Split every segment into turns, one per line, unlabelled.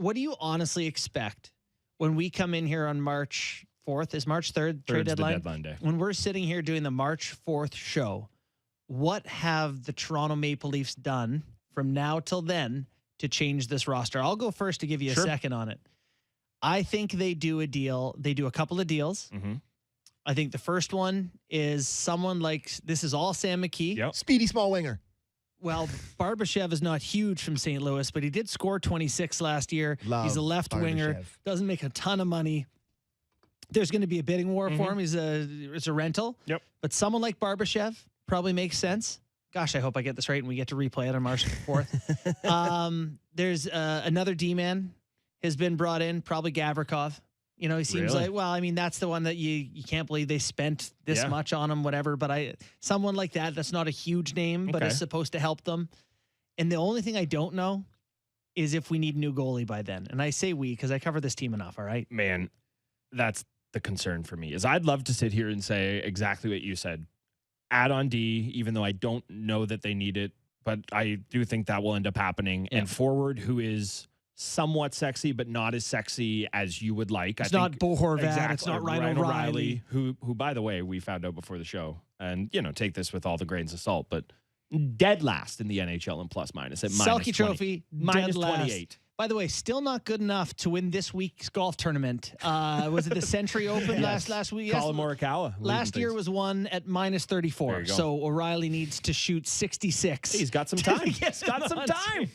what do you honestly expect when we come in here on March 4th? Is March 3rd trade deadline?
The deadline day.
When we're sitting here doing the March 4th show, what have the Toronto Maple Leafs done from now till then to change this roster? I'll go first to give you a second on it. I think they do a deal. They do a couple of deals.
Mm-hmm.
I think the first one is someone like, this is all Sam McKee.
Yep.
Speedy small winger.
Well, Barbashev is not huge from St. Louis, but he did score 26 last year. He's a left winger, doesn't make a ton of money. There's going to be a bidding war for him. It's a rental.
Yep.
But someone like Barbashev probably makes sense. Gosh, I hope I get this right and we get to replay it on March 4th. There's another D-man has been brought in, probably Gavrikov. You know, he seems like, well, I mean, that's the one that you can't believe they spent this much on him, whatever. But someone like that's not a huge name, but is supposed to help them. And the only thing I don't know is if we need a new goalie by then. And I say we because I cover this team enough, all right?
Man, that's the concern for me. Is I'd love to sit here and say exactly what you said. Add on D, even though I don't know that they need it, but I do think that will end up happening. Yeah. And forward, who is somewhat sexy, but not as sexy as you would like.
It's not Bo Horvat. It's not Ryan O'Reilly.
Who, by the way, we found out before the show, and take this with all the grains of salt, but dead last in the NHL in plus minus at minus
Selke Trophy,
minus 28.
By the way, still not good enough to win this week's golf tournament. Was it the Century Open last week?
Colin Morikawa.
Last year was won at minus 34. So O'Reilly needs to shoot 66.
Hey, he's got some time. He's got some time.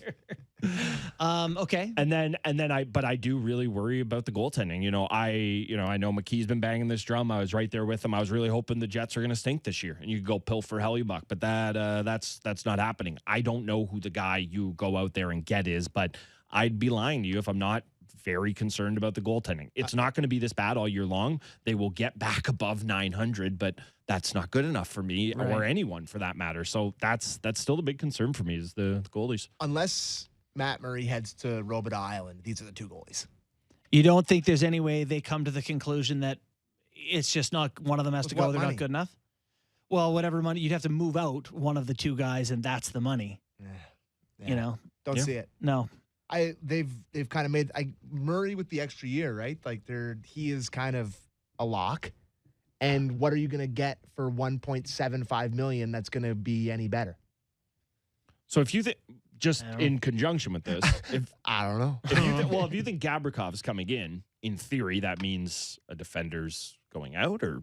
Okay.
And then I do really worry about the goaltending. I know McKee's been banging this drum. I was right there with him. I was really hoping the Jets are going to stink this year and you could go pill for Hellebuyck, but that's not happening. I don't know who the guy you go out there and get is, but I'd be lying to you if I'm not very concerned about the goaltending. It's not going to be this bad all year long. They will get back above 900, but that's not good enough for me or anyone for that matter. So that's still the big concern for me is the goalies.
Unless Matt Murray heads to Robida Island, these are the two goalies.
You don't think there's any way they come to the conclusion that it's just not one of them has to go, they're not good enough? Well, whatever money, you'd have to move out one of the two guys, and that's the money.
Yeah. Don't see it.
No.
They've kind of made Murray with the extra year, right? Like he is kind of a lock. And what are you going to get for $1.75 million that's going to be any better?
So if you think just in conjunction with this,
I don't know.
If you think Gavrikov is coming in theory, that means a defender's going out or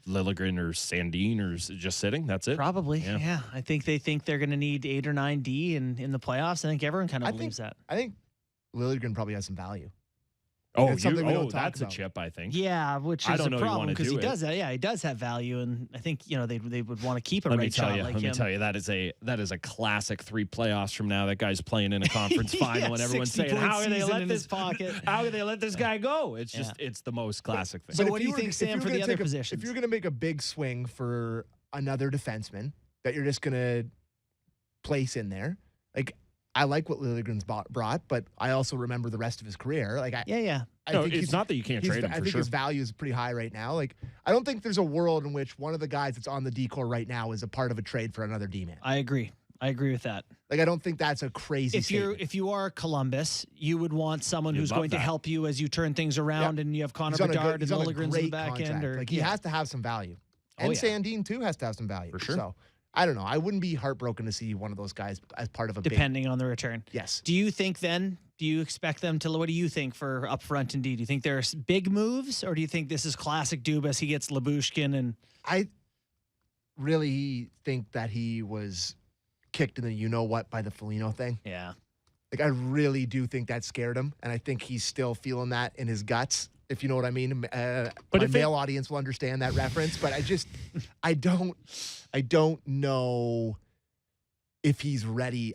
Liljegren or Sandin or just sitting. That's it.
Probably. Yeah. I think they think they're going to need 8 or 9 D in the playoffs. I think everyone kind of believes that.
I think Liljegren probably has some value.
That's a chip, I think.
Yeah, which is a problem because he does that. Yeah, he does have value, and I think they would want to keep a right shot like him.
Let me tell you, that is a classic 3 playoffs from now. That guy's playing in a conference final, and everyone's saying, "How can they let this pocket? How can they let this guy go?" It's just it's the most classic thing.
So what do you think, Sam, for the other positions?
If you're going to make a big swing for another defenseman that you're just going to place in there, like. I like what Liljegren's brought, but I also remember the rest of his career. I think
it's not that you can't trade him.
I think his value is pretty high right now. I don't think there's a world in which one of the guys that's on the D-core right now is a part of a trade for another D-man.
I agree with that.
I don't think that's a crazy statement.
If you are Columbus, you would want someone who's going to help you as you turn things around, and you have Connor Bedard and Liljegren's in the back end.
He has to have some value, and Sandin too has to have some value for sure. So. I don't know. I wouldn't be heartbroken to see one of those guys as part of a
depending on the return.
Yes.
Do you expect them to, what do you think for upfront and D? Do you think there's big moves, or do you think this is classic Dubas? He gets Lyubushkin and...
I really think that he was kicked in the you-know-what by the Foligno thing.
Yeah.
I really do think that scared him, and I think he's still feeling that in his guts. If you know what I mean, but my male audience will understand that reference. But I don't know if he's ready.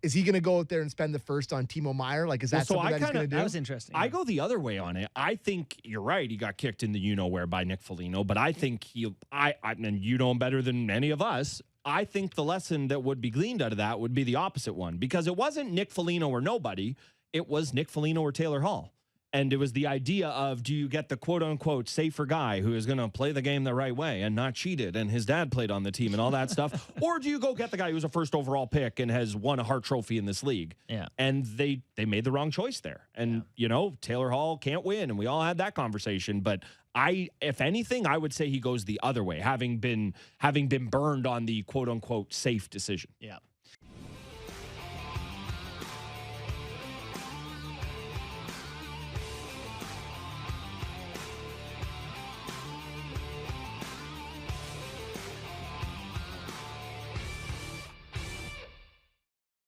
Is he going to go out there and spend the first on Timo Meier? Is that something that he's going to do?
That was interesting.
I go the other way on it. I think you're right. He got kicked in the you-know-where by Nick Foligno, but I think and you know him better than any of us. I think the lesson that would be gleaned out of that would be the opposite one, because it wasn't Nick Foligno or nobody. It was Nick Foligno or Taylor Hall. And it was the idea of, do you get the quote unquote safer guy who is going to play the game the right way and not cheated and his dad played on the team and all that stuff? Or do you go get the guy who's a first overall pick and has won a Hart Trophy in this league?
Yeah.
And they made the wrong choice there. And, you know, Taylor Hall can't win. And we all had that conversation. But if anything, I would say he goes the other way, having been burned on the quote unquote safe decision.
Yeah.